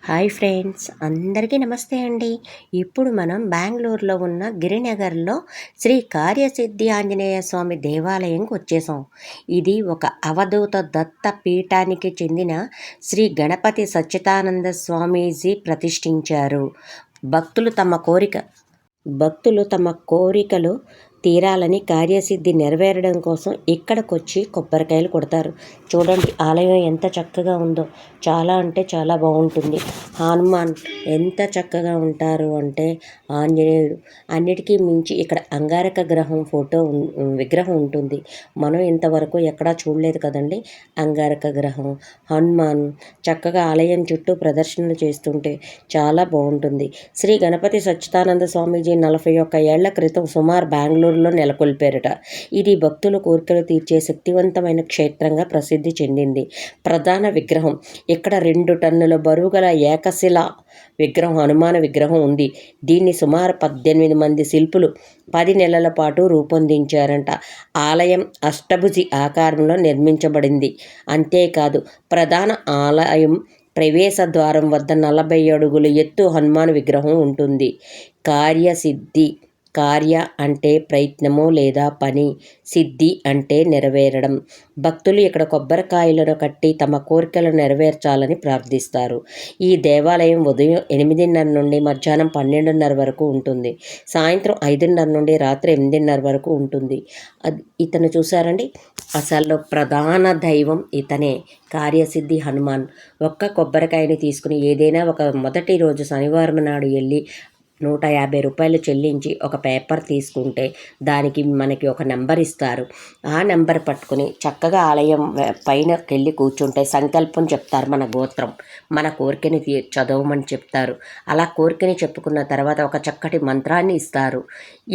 Hi friends, అందరికీ నమస్తే అండి. ఇప్పుడు మనం బెంగుళూరులో ఉన్న గిరినగర్లో శ్రీ కార్యసిద్ధి ఆంజనేయ స్వామి దేవాలయంకి వచ్చేసాం. ఇది ఒక అవధూత దత్త పీఠానికి చెందిన శ్రీ గణపతి సచ్చిదానంద స్వామీజీ ప్రతిష్ఠించారు. భక్తులు తమ కోరికలు తీరాలని, కార్యసిద్ధి నెరవేరడం కోసం ఇక్కడికొచ్చి కొబ్బరికాయలు కొడతారు. చూడండి ఆలయం ఎంత చక్కగా ఉందో, చాలా అంటే చాలా బాగుంటుంది. హనుమాన్ ఎంత చక్కగా ఉంటారు అంటే ఆంజనేయుడు. అన్నిటికీ మించి ఇక్కడ అంగారక గ్రహం విగ్రహం ఉంటుంది. మనం ఇంతవరకు ఎక్కడా చూడలేదు కదండి అంగారక గ్రహం. హనుమాన్ చక్కగా ఆలయం చుట్టూ ప్రదర్శనలు చేస్తుంటే చాలా బాగుంటుంది. శ్రీ గణపతి సచ్చిదానంద స్వామీజీ 41 ఏళ్ల క్రితం సుమారు బెంగుళూరులో నెలకొల్పారట. ఇది భక్తుల కోరికలు తీర్చే శక్తివంతమైన క్షేత్రంగా ప్రసిద్ధి చెందింది. ప్రధాన విగ్రహం ఇక్కడ 2 టన్నుల బరువుగల ఏకశిలా విగ్రహం, హనుమాన విగ్రహం ఉంది. దీన్ని సుమారు 18 మంది శిల్పులు 10 నెలల పాటు రూపొందించారంట. ఆలయం అష్టభుజి ఆకారంలో నిర్మించబడింది. అంతేకాదు ప్రధాన ఆలయం ప్రవేశ ద్వారం వద్ద 40 అడుగుల ఎత్తు హనుమాన్ విగ్రహం ఉంటుంది. కార్యసిద్ధి. కార్య అంటే ప్రయత్నము లేదా పని, సిద్ధి అంటే నెరవేరడం. భక్తులు ఇక్కడ కొబ్బరికాయలను కట్టి తమ కోరికలను నెరవేర్చాలని ప్రార్థిస్తారు. ఈ దేవాలయం ఉదయం 8:30 నుండి మధ్యాహ్నం 12:30 వరకు ఉంటుంది. సాయంత్రం 5:30 నుండి రాత్రి 8:30 వరకు ఉంటుంది. ఇతను చూసారండి, అసలు ప్రధాన దైవం ఇతనే, కార్యసిద్ధి హనుమాన్. ఒక్క కొబ్బరికాయని తీసుకుని ఏదైనా ఒక మొదటి రోజు శనివారం నాడు వెళ్ళి 150 రూపాయలు చెల్లించి ఒక పేపర్ తీసుకుంటే దానికి మనకి ఒక నెంబర్ ఇస్తారు. ఆ నెంబర్ పట్టుకుని చక్కగా ఆలయం పైనకి వెళ్ళి కూర్చుంటే సంకల్పం చెప్తారు. మన గోత్రం, మన కోరికని చదవమని చెప్తారు. అలా కోరికని చెప్పుకున్న తర్వాత ఒక చక్కటి మంత్రాన్ని ఇస్తారు.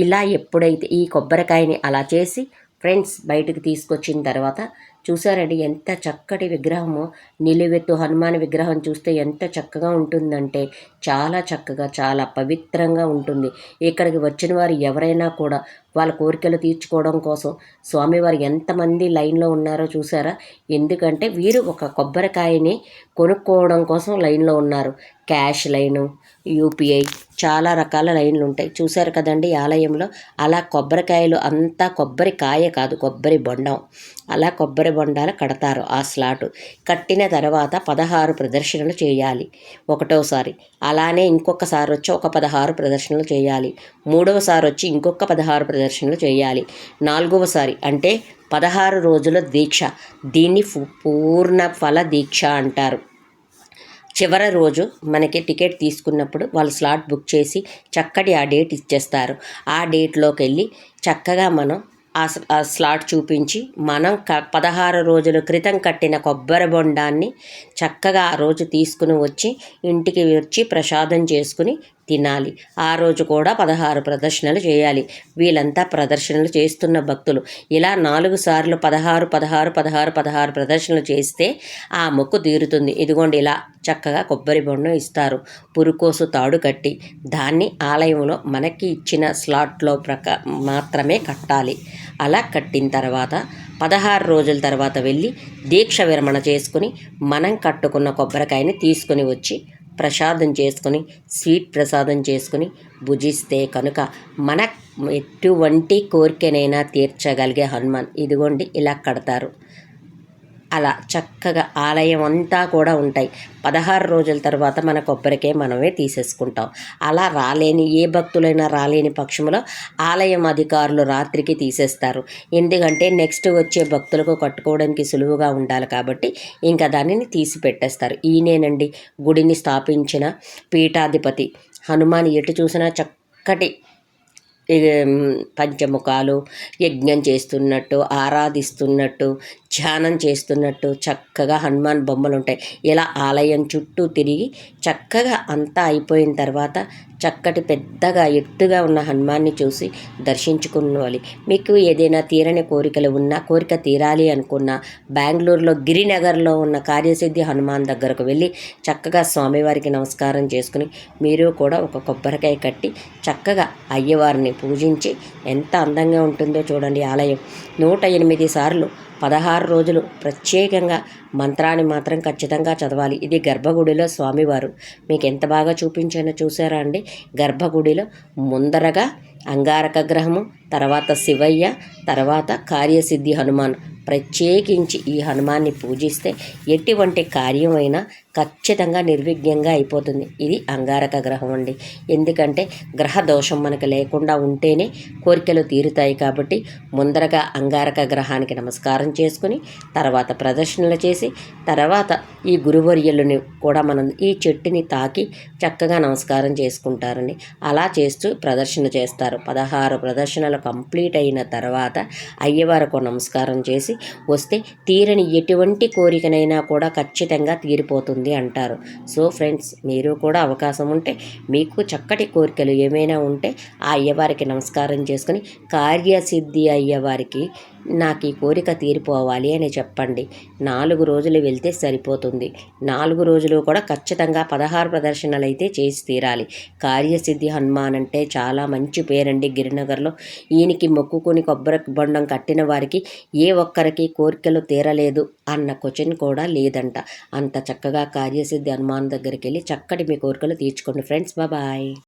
ఇలా ఎప్పుడైతే ఈ కొబ్బరికాయని అలా చేసి ఫ్రెండ్స్ బయటకు తీసుకొచ్చిన తర్వాత చూసారండి ఎంత చక్కటి విగ్రహము. నిలువెత్తు హనుమాన్ విగ్రహం చూస్తే ఎంత చక్కగా ఉంటుందంటే చాలా చక్కగా, చాలా పవిత్రంగా ఉంటుంది. ఇక్కడికి వచ్చిన వారు ఎవరైనా కూడా వాళ్ళ కోరికలు తీర్చుకోవడం కోసం స్వామివారు ఎంతమంది లైన్లో ఉన్నారో చూసారా. ఎందుకంటే వీరు ఒక కొబ్బరికాయని కొనుక్కోవడం కోసం లైన్లో ఉన్నారు. క్యాష్ లైను, యూపీఐ, చాలా రకాల లైన్లు ఉంటాయి. చూశారు కదండి ఆలయంలో. అలా కొబ్బరికాయలు అంతా కొబ్బరికాయ కాదు, కొబ్బరి బొండం. అలా కొబ్బరి బొండాలు కడతారు. ఆ స్లాటు కట్టిన తర్వాత 16 ప్రదర్శనలు చేయాలి ఒకటోసారి. అలానే ఇంకొకసారి వచ్చి ఒక 16 ప్రదర్శనలు చేయాలి. మూడవసారి వచ్చి ఇంకొక 16 ప్రదర్శనలు చేయాలి. 4వసారి అంటే 16 రోజుల దీక్ష. దీన్ని పూర్ణ ఫల దీక్ష అంటారు. చివరి రోజు మనకి టికెట్ తీసుకున్నప్పుడు వాళ్ళు స్లాట్ బుక్ చేసి చక్కటి ఆ డేట్ ఇచ్చేస్తారు. ఆ డేట్లోకి వెళ్ళి చక్కగా మనం ఆ స్లాట్ చూపించి మనం 16 రోజుల క్రితం కట్టిన కొబ్బరి బొండాన్ని చక్కగా ఆ రోజు తీసుకుని వచ్చి ఇంటికి వచ్చి ప్రసాదం చేసుకుని తినాలి. ఆ రోజు కూడా 16 ప్రదర్శనలు చేయాలి. వీళ్ళంతా ప్రదర్శనలు చేస్తున్న భక్తులు. ఇలా 4 సార్లు 16 16 16 16 ప్రదర్శనలు చేస్తే ఆ మొక్కు తీరుతుంది. ఇదిగోండి ఇలా చక్కగా కొబ్బరి బొండం ఇస్తారు. పురుకోసు తాడు కట్టి దాన్ని ఆలయంలో మనకి ఇచ్చిన స్లాట్లో మాత్రమే కట్టాలి. అలా కట్టిన తర్వాత 16 రోజుల తర్వాత వెళ్ళి దీక్ష విరమణ చేసుకుని మనం కట్టుకున్న కొబ్బరికాయని తీసుకుని వచ్చి ప్రసాదం చేసుకుని, స్వీట్ ప్రసాదం చేసుకుని భుజిస్తే కనుక మన ఎటువంటి కోరికనైనా తీర్చగలిగే హనుమాన్ ఇదిగోండి ఇలా కడతారు. అలా చక్కగా ఆలయం అంతా కూడా ఉంటాయి. 16 రోజుల తర్వాత మన కొబ్బరికాయ మనమే తీసేసుకుంటాం. అలా ఏ భక్తులైనా రాలేని పక్షంలో ఆలయం అధికారులు రాత్రికి తీసేస్తారు. ఎందుకంటే నెక్స్ట్ వచ్చే భక్తులకు కట్టుకోవడానికి సులువుగా ఉండాలి కాబట్టి ఇంకా దానిని తీసి పెట్టేస్తారు. ఈయనేనండి గుడిని స్థాపించిన పీఠాధిపతి హనుమాన్. ఎటు చూసినా చక్కటి పంచముఖాలు, యజ్ఞం చేస్తున్నట్టు, ఆరాధిస్తున్నట్టు, ధ్యానం చేస్తున్నట్టు చక్కగా హనుమాన్ బొమ్మలు ఉంటాయి. ఇలా ఆలయం చుట్టూ తిరిగి చక్కగా అంతా అయిపోయిన తర్వాత చక్కటి పెద్దగా ఎత్తుగా ఉన్న హనుమాన్ని చూసి దర్శించుకోవాలి. మీకు ఏదైనా తీరని కోరికలు ఉన్నా, కోరిక తీరాలి అనుకున్నా బెంగుళూరులో గిరినగర్లో ఉన్న కార్యసిద్ధి హనుమాన్ దగ్గరకు వెళ్ళి చక్కగా స్వామివారికి నమస్కారం చేసుకుని మీరు కూడా ఒక కొబ్బరికాయ కట్టి చక్కగా అయ్యవారిని పూజించి ఎంత అందంగా ఉంటుందో చూడండి. ఆలయం 108 సార్లు 16 రోజులు ప్రత్యేకంగా మంత్రాన్ని మాత్రం ఖచ్చితంగా చదవాలి. ఇది గర్భగుడిలో స్వామివారు మీకు ఎంత బాగా చూపించానో చూసారా అండి. గర్భగుడిలో ముందరగా అంగారక గ్రహము, తర్వాత శివయ్య, తర్వాత కార్యసిద్ధి హనుమాన్. ప్రత్యేకించి ఈ హనుమాన్ని పూజిస్తే ఎటువంటి కార్యమైనా ఖచ్చితంగా నిర్విఘ్నంగా అయిపోతుంది. ఇది అంగారక గ్రహం అండి. ఎందుకంటే గ్రహ దోషం మనకు లేకుండా ఉంటేనే కోరికలు తీరుతాయి. కాబట్టి ముందరగా అంగారక గ్రహానికి నమస్కారం చేసుకుని తర్వాత ప్రదర్శనలు చేసి తర్వాత ఈ గురువర్యులని కూడా మనం ఈ చెట్టుని తాకి చక్కగా నమస్కారం చేసుకుంటారండి. అలా చేస్తూ ప్రదర్శన చేస్తారు. 16 ప్రదర్శనలు కంప్లీట్ అయిన తర్వాత అయ్యవారికి నమస్కారం చేసి వస్తే తీరని ఎటువంటి కోరికనైనా కూడా ఖచ్చితంగా తీరిపోతుంది అంటారు. సో ఫ్రెండ్స్, మీరు కూడా అవకాశం ఉంటే మీకు చక్కటి కోరికలు ఏమైనా ఉంటే ఆ అయ్యవారికి నమస్కారం చేసుకుని కార్యసిద్ధి అయ్యవారికి నాకు ఈ కోరిక తీరిపోవాలి అని చెప్పండి. 4 రోజులు వెళ్తే సరిపోతుంది. 4 రోజులు కూడా ఖచ్చితంగా 16 ప్రదర్శనలు అయితే చేసి తీరాలి. కార్యసిద్ధి హనుమాన్ అంటే చాలా మంచి పేరండి. గిరినగర్లో ఈయనకి మొక్కుకొని కొబ్బరి బొండం కట్టిన వారికి ఏ ఒక్కరికి కోరికలు తీరలేదు అన్న క్వశ్చన్ కూడా లేదంట. అంత చక్కగా కార్యసిద్ధి హనుమాన్ దగ్గరికి వెళ్ళి చక్కటి మీ కోరికలు తీర్చుకోండి ఫ్రెండ్స్. బాయ్.